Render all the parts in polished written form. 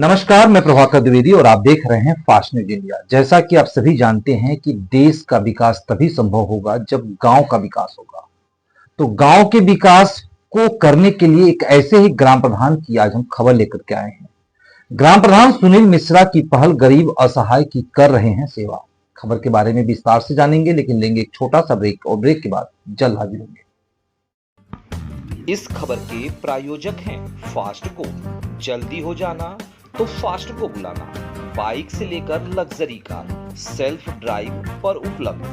नमस्कार, मैं प्रभाकर द्विवेदी और आप देख रहे हैं फास्ट न्यूज इंडिया। जैसा कि आप सभी जानते हैं कि देश का विकास तभी संभव होगा जब गांव का विकास होगा। तो गांव के विकास को करने के लिए एक ऐसे ही ग्राम प्रधान की आज हम खबर लेकर के आए हैं। ग्राम प्रधान सुनील मिश्रा की पहल गरीब असहाय की कर रहे हैं सेवा। खबर के बारे में विस्तार से जानेंगे, लेकिन लेंगे एक छोटा सा ब्रेक और ब्रेक के बाद जल्द हाजिर होंगे। इस खबर के प्रायोजक हैं फास्ट को। जल्दी हो जाना तो फास्ट को बुलाना। बाइक से लेकर लग्जरी कार सेल्फ ड्राइव पर उपलब्ध।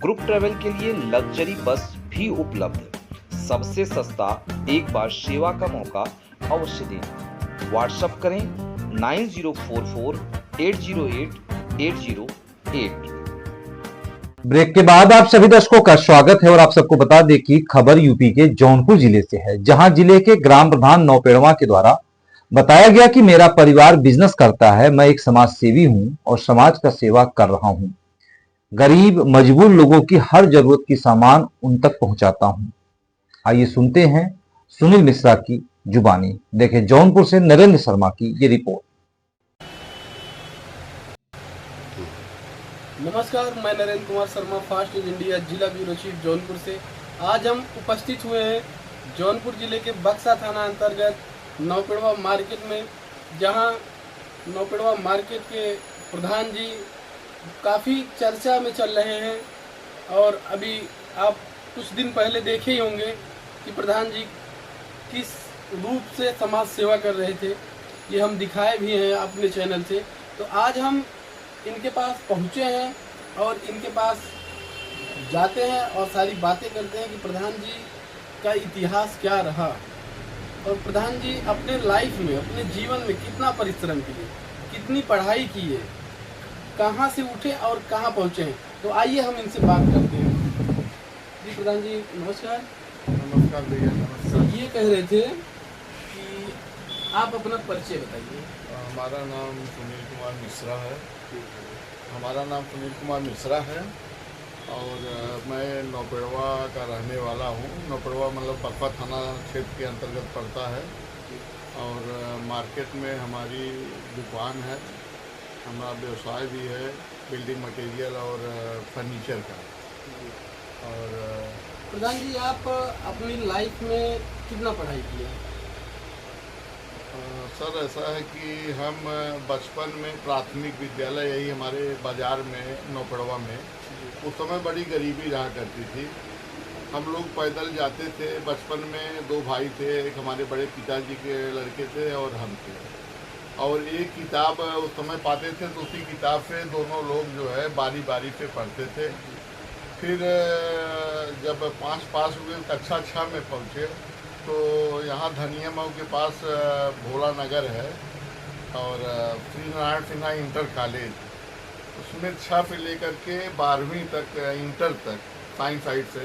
ग्रुप ट्रेवल के लिए लग्जरी बस भी उपलब्ध। सबसे सस्ता एक बार सेवा का मौका अवश्य दें। व्हाट्सएप करें 9044808808। ब्रेक के बाद आप सभी दर्शकों का स्वागत है और आप सबको बता दें कि खबर यूपी के जौनपुर जिले से है, जहां जिले के ग्राम प्रधान नौपेड़वा के द्वारा बताया गया कि मेरा परिवार बिजनेस करता है, मैं एक समाज सेवी हूं और समाज का सेवा कर रहा हूं। गरीब मजबूर लोगों की हर जरूरत की सामान उन तक पहुंचाता हूं। आइए सुनते हैं सुनील मिश्रा की जुबानी। देखें जौनपुर से नरेंद्र शर्मा की ये रिपोर्ट। नमस्कार, मैं Narendra Kumar Sharma, fast news India जिला ब्यूरो चीफ जौनपुर से। आज हम उपस्थित हुए हैं जौनपुर जिले के बक्सा थाना अंतर्गत नौपेड़वा मार्केट में, जहां नौपेड़वा मार्केट के प्रधान जी काफ़ी चर्चा में चल रहे हैं। और अभी आप कुछ दिन पहले देखे ही होंगे कि प्रधान जी किस रूप से समाज सेवा कर रहे थे, ये हम दिखाए भी हैं अपने चैनल से। तो आज हम इनके पास पहुँचे हैं और इनके पास जाते हैं और सारी बातें करते हैं कि प्रधान जी का इतिहास क्या रहा और प्रधान जी अपने लाइफ में, अपने जीवन में कितना परिश्रम किए, कितनी पढ़ाई की है, कहाँ से उठे और कहाँ पहुँचे हैं। तो आइए हम इनसे बात करते हैं। जी प्रधान जी नमस्कार। नमस्कार भैया, नमस्कार। ये कह रहे थे कि आप अपना परिचय बताइए। हमारा नाम सुनील कुमार मिश्रा है। हमारा नाम सुनील कुमार मिश्रा है और मैं नौपेड़वा का रहने वाला हूँ। नौपेड़वा मतलब बक्सा थाना क्षेत्र के अंतर्गत पड़ता है और मार्केट में हमारी दुकान है। हमारा व्यवसाय भी है बिल्डिंग मटेरियल और फर्नीचर का। और प्रधान जी आप अपनी लाइफ में कितना पढ़ाई किए? सर ऐसा है कि हम बचपन में प्राथमिक विद्यालय यही हमारे बाज़ार में नौपेड़वा में, उस समय बड़ी गरीबी रहा करती थी। हम लोग पैदल जाते थे। बचपन में दो भाई थे, एक हमारे बड़े पिताजी के लड़के थे और हम थे। और एक किताब उस समय पाते थे तो उसी किताब से दोनों लोग जो है बारी बारी से पढ़ते थे। फिर जब 5 पास हुए, कक्षा 6 में पहुँचे तो यहाँ धनिया मऊ के पास भोला नगर है और श्री नारायण सिन्हा इंटर कॉलेज, उसमें 6 से लेकर के 12वीं तक इंटर तक साइंस साइड से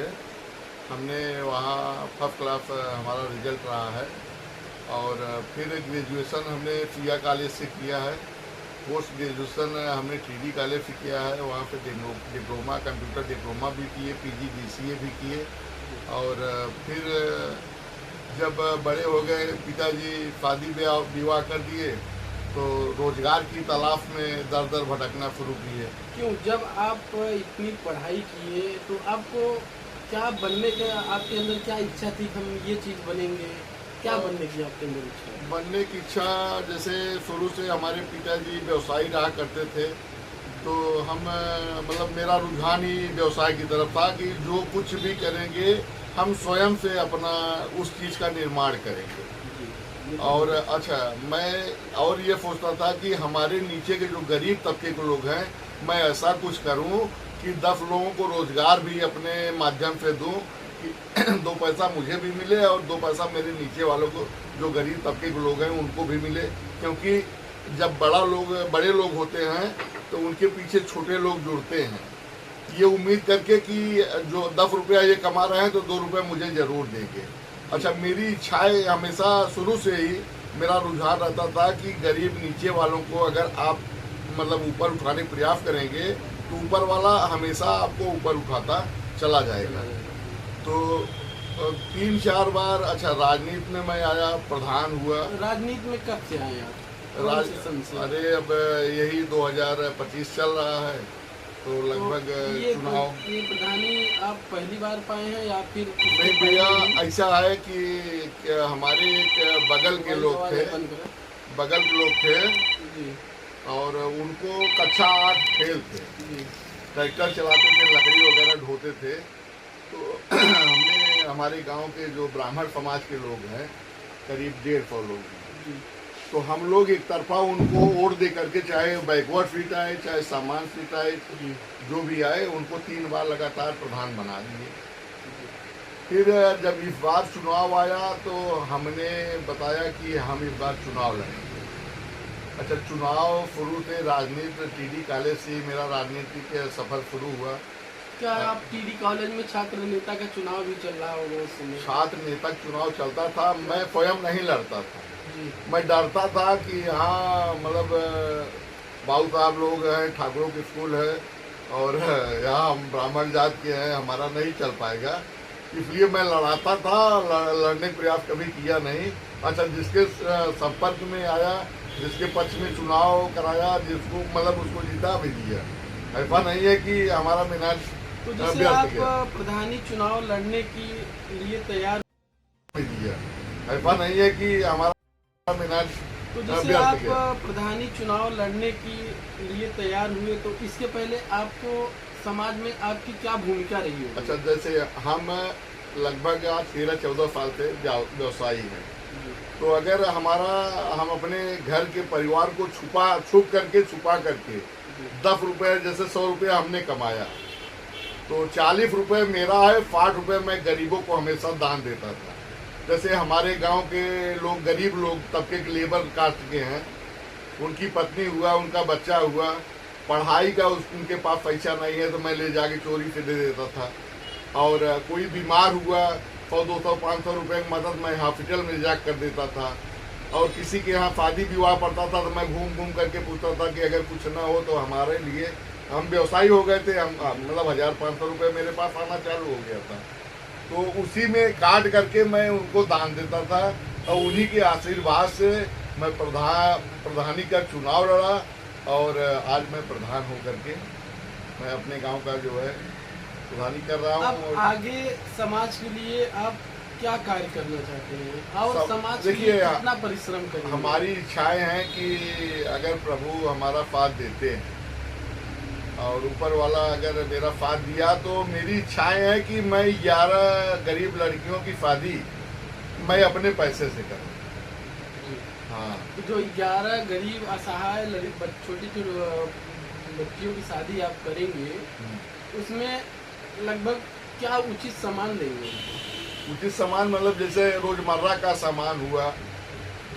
हमने वहाँ फर्स्ट क्लास हमारा रिजल्ट रहा है। और फिर ग्रेजुएशन हमने सिया कॉलेज से किया है। पोस्ट ग्रेजुएशन हमने टीडी कॉलेज से किया है। वहाँ पे डिप्लोमा, कंप्यूटर डिप्लोमा भी किए, पीजी बीसीए भी किए। और फिर जब बड़े हो गए, पिताजी शादी विवाह कर दिए तो रोजगार की तलाश में दर दर भटकना शुरू किए। क्यों, जब आप इतनी पढ़ाई किए तो आपको क्या बनने का, आपके अंदर क्या इच्छा थी? हम ये चीज़ बनेंगे, क्या बनने की आपके अंदर इच्छा? बनने की इच्छा, जैसे शुरू से हमारे पिताजी व्यवसायी रहा करते थे तो हम मतलब मेरा रुझान ही व्यवसाय की तरफ था कि जो कुछ भी करेंगे हम स्वयं से अपना उस चीज़ का निर्माण करेंगे। और अच्छा, मैं और ये सोचता था कि हमारे नीचे के जो गरीब तबके के लोग हैं, मैं ऐसा कुछ करूं कि 10 लोगों को रोज़गार भी अपने माध्यम से दूं कि 2 पैसा मुझे भी मिले और 2 पैसा मेरे नीचे वालों को, जो गरीब तबके के लोग हैं, उनको भी मिले। क्योंकि जब बड़े लोग होते हैं तो उनके पीछे छोटे लोग जुड़ते हैं, ये उम्मीद करके कि जो 10 रुपया ये कमा रहे हैं तो 2 रुपये मुझे ज़रूर देंगे। अच्छा, मेरी इच्छाएं हमेशा शुरू से ही मेरा रुझान रहता था कि गरीब नीचे वालों को अगर आप मतलब ऊपर उठाने का प्रयास करेंगे तो ऊपर वाला हमेशा आपको ऊपर उठाता चला जाएगा। तो 3-4 बार अच्छा राजनीति में मैं आया, प्रधान हुआ। राजनीति में कब से आए आप? कौन से सन से? अरे अब यही 2025 चल रहा है, तो लगभग ये चुनाव। ये प्रधानी आप पहली बार पाए हैं या फिर नहीं भैया, ऐसा है कि हमारे एक बगल के लोग थे, जी और उनको कक्षा 8 फेल थे, जी ट्रैक्टर चलाते थे, लकड़ी वगैरह ढोते थे। तो हमने हमारे गांव के जो ब्राह्मण समाज के लोग हैं, करीब 150 लोग हैं, जी तो हम लोग एक तरफा उनको वोट दे करके, चाहे बैकवर्ड सीट आए चाहे सामान सीट आए, जो भी आए, उनको 3 बार लगातार प्रधान बना दिए। फिर जब इस बार चुनाव आया तो हमने बताया कि हम इस बार चुनाव लड़ेंगे। अच्छा, चुनाव शुरू थे राजनीति, टीडी कॉलेज से मेरा राजनीतिक सफर शुरू हुआ। क्या आप टीडी कॉलेज में छात्र नेता का चुनाव भी चल रहा होगा उस समय? छात्र नेता चुनाव चलता था, मैं स्वयं नहीं लड़ता था। जी मैं डरता था कि यहाँ मतलब बाबू साहब लोग हैं, ठाकुरों के स्कूल है, और यहाँ हम ब्राह्मण जात के हैं, हमारा नहीं चल पाएगा, इसलिए मैं लड़ाता था, लड़ने का प्रयास कभी किया नहीं। अच्छा, जिसके संपर्क में आया, जिसके पक्ष में चुनाव कराया, जिसको मतलब उसको जीता भी दिया। ऐसा नहीं है कि हमारा मिनाज तो जैसे आप प्रधानी चुनाव लड़ने के लिए तैयार भी दिया। ऐसा नहीं है कि हमारा मिनाज तो जैसे आप प्रधानी चुनाव लड़ने के लिए तैयार हुए, तो इसके पहले आपको समाज में आपकी क्या भूमिका रही होगी? अच्छा, जैसे हम लगभग आज 13-14 साल से व्यवसायी हैं, तो अगर हम अपने घर के परिवार को छुपा करके 10 रुपए, जैसे 100 रुपये हमने कमाया, तो 40 रुपये मेरा है, 60 रुपये मैं गरीबों को हमेशा दान देता था। जैसे हमारे गांव के लोग, गरीब लोग, तबके के लेबर कास्ट के हैं, उनकी पत्नी हुआ, उनका बच्चा हुआ, पढ़ाई का उनके पास पैसा नहीं है, तो मैं ले जाके चोरी से दे देता था। और कोई बीमार हुआ, 100, 200, 500 रुपये की मदद मैं हॉस्पिटल में जा कर देता था। और किसी के यहाँ शादी विवाह पड़ता था, तो मैं घूम करके पूछता था कि अगर कुछ ना हो तो हमारे लिए, हम व्यवसायी हो गए थे, हम मतलब 1500 रुपये मेरे पास आना चालू हो गया था, तो उसी में काट करके मैं उनको दान देता था। और उन्हीं के आशीर्वाद से मैं प्रधानी का चुनाव लड़ा, और आज मैं प्रधान होकर के मैं अपने गांव का जो है प्रधानी कर रहा हूँ। अब आगे समाज के लिए आप क्या कार्य करना चाहते हैं और समाज के देखिए, लिए कितना परिश्रम करेंगे? हमारी इच्छाएं हैं कि अगर प्रभु हमारा साथ देते हैं और ऊपर वाला अगर मेरा साथ दिया, तो मेरी इच्छाएं हैं कि मैं 11 गरीब लड़कियों की शादी मैं अपने पैसे से करूं। हाँ, तो जो 11 गरीब असहाय छोटी बच्चियों की शादी आप करेंगे, उसमें लगभग क्या उचित सामान देंगे? उचित सामान मतलब जैसे रोजमर्रा का सामान हुआ,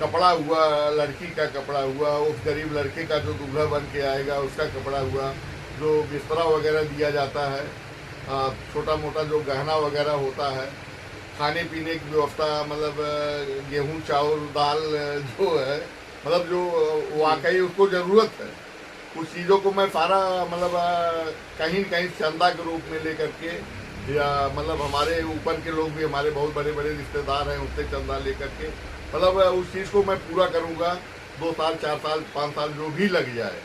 कपड़ा हुआ, लड़की का कपड़ा हुआ, उस गरीब लड़के का जो दूल्हा बन के आएगा उसका कपड़ा हुआ, जो बिस्तरा वगैरह दिया जाता है, छोटा मोटा जो गहना वगैरह होता है, खाने पीने की व्यवस्था, मतलब गेहूं, चावल, दाल जो है, मतलब जो वाकई उसको ज़रूरत है, उस चीज़ों को मैं सारा मतलब कहीं कहीं चंदा के रूप में लेकर के, या मतलब हमारे ऊपर के लोग भी, हमारे बहुत बड़े बड़े रिश्तेदार हैं, उससे चंदा लेकर के मतलब उस चीज़ को मैं पूरा करूँगा। 2 साल, 4 साल, 5 साल जो भी लग जाए,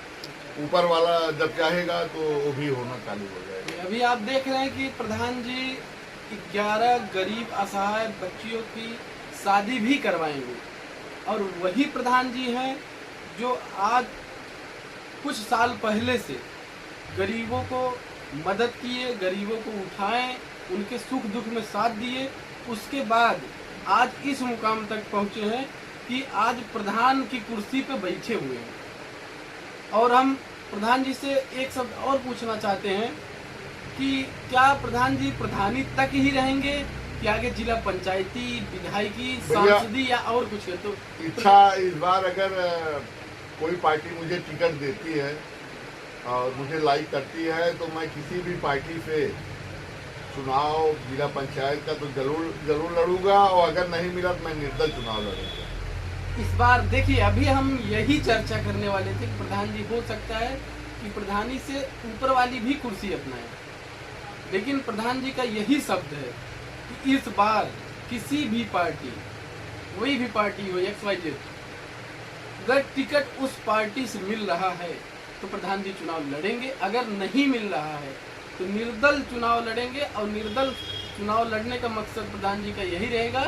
ऊपर वाला जब चाहेगा तो वो भी होना चालू हो जाएगा। अभी आप देख रहे हैं कि प्रधान जी 11 गरीब असहाय बच्चियों की शादी भी करवाएंगे, और वही प्रधान जी हैं जो आज कुछ साल पहले से गरीबों को मदद किए, गरीबों को उठाएं, उनके सुख दुख में साथ दिए, उसके बाद आज इस मुकाम तक पहुंचे हैं कि आज प्रधान की कुर्सी पे बैठे हुए हैं। और हम प्रधान जी से एक शब्द और पूछना चाहते हैं कि क्या प्रधान जी प्रधानी तक ही रहेंगे कि आगे जिला पंचायती, विधायकी, सांसदी या और कुछ है? तो इच्छा इस बार अगर कोई पार्टी मुझे टिकट देती है और मुझे लाइक करती है, तो मैं किसी भी पार्टी से चुनाव जिला पंचायत का तो जरूर लड़ूंगा, और अगर नहीं मिला तो मैं निर्दल चुनाव लड़ूंगा। इस बार देखिए, अभी हम यही चर्चा करने वाले थे कि प्रधान जी हो सकता है कि प्रधानी से ऊपर वाली भी कुर्सी अपनाएं, लेकिन प्रधान जी का यही शब्द है कि इस बार किसी भी पार्टी, कोई भी पार्टी हो XYZ, अगर टिकट उस पार्टी से मिल रहा है तो प्रधान जी चुनाव लड़ेंगे, अगर नहीं मिल रहा है तो निर्दल चुनाव लड़ेंगे। और निर्दल चुनाव लड़ने का मकसद प्रधान जी का यही रहेगा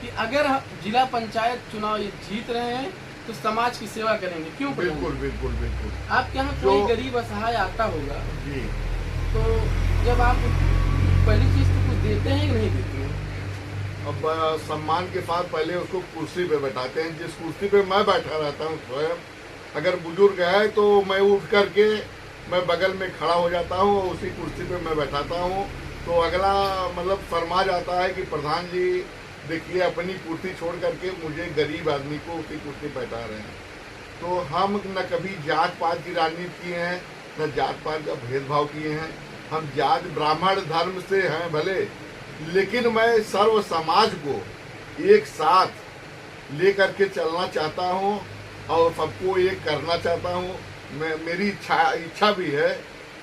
कि अगर जिला पंचायत चुनाव ये जीत रहे हैं तो समाज की सेवा करेंगे। क्यों प्रधान जी? बिल्कुल बिल्कुल बिल्कुल। आपके यहाँ जो- कोई गरीब असहाय आता होगा जी, तो जब आप पहली चीज तो कुछ देते हैं कि नहीं देते हैं? अब सम्मान के साथ पहले उसको कुर्सी पे बैठाते हैं। जिस कुर्सी पे मैं बैठा रहता हूँ स्वयं, अगर बुजुर्ग है तो मैं उठ करके मैं बगल में खड़ा हो जाता हूँ और उसी कुर्सी पे मैं बैठाता हूँ। तो अगला मतलब फरमा जाता है कि प्रधान जी देखिए अपनी कुर्सी छोड़ करके मुझे गरीब आदमी को उसी कुर्सी पे बैठा रहे हैं। तो हम न कभी जात पात की राजनीति किए हैं, न जात पात का भेदभाव किए हैं। हम जात ब्राह्मण धर्म से हैं भले, लेकिन मैं सर्व समाज को एक साथ लेकर के चलना चाहता हूँ और सबको एक करना चाहता हूँ। मेरी इच्छा भी है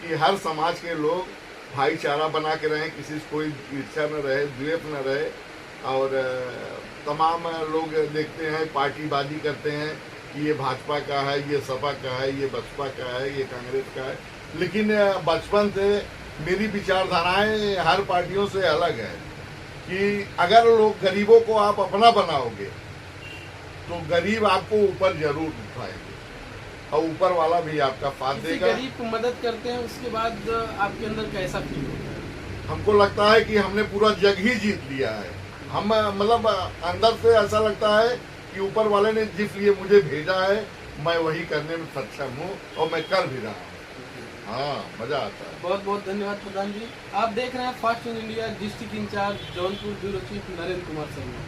कि हर समाज के लोग भाईचारा बना के रहें, किसी से कोई ईर्ष्या न रहे, द्वेष न रहे। और तमाम लोग देखते हैं पार्टीबाजी करते हैं कि ये भाजपा का है, ये सपा का है, ये बसपा का है, ये कांग्रेस का है। लेकिन बचपन से मेरी विचारधाराएं हर पार्टियों से अलग है कि अगर लोग गरीबों को आप अपना बनाओगे तो गरीब आपको ऊपर जरूर उठाएंगे और ऊपर वाला भी आपका साथ किसी देगा। गरीब को मदद करते हैं उसके बाद आपके अंदर कैसा फील होता है? हमको लगता है कि हमने पूरा जग ही जीत लिया है। हम मतलब अंदर से ऐसा लगता है कि ऊपर वाले ने जिस लिए मुझे भेजा है मैं वही करने में सक्षम हूँ और मैं कर भी रहा हूँ। हाँ, मजा आता है। बहुत बहुत धन्यवाद प्रधान जी। आप देख रहे हैं fast news India, district incharge Jaunpur bureau chief Narendra Kumar Sharma.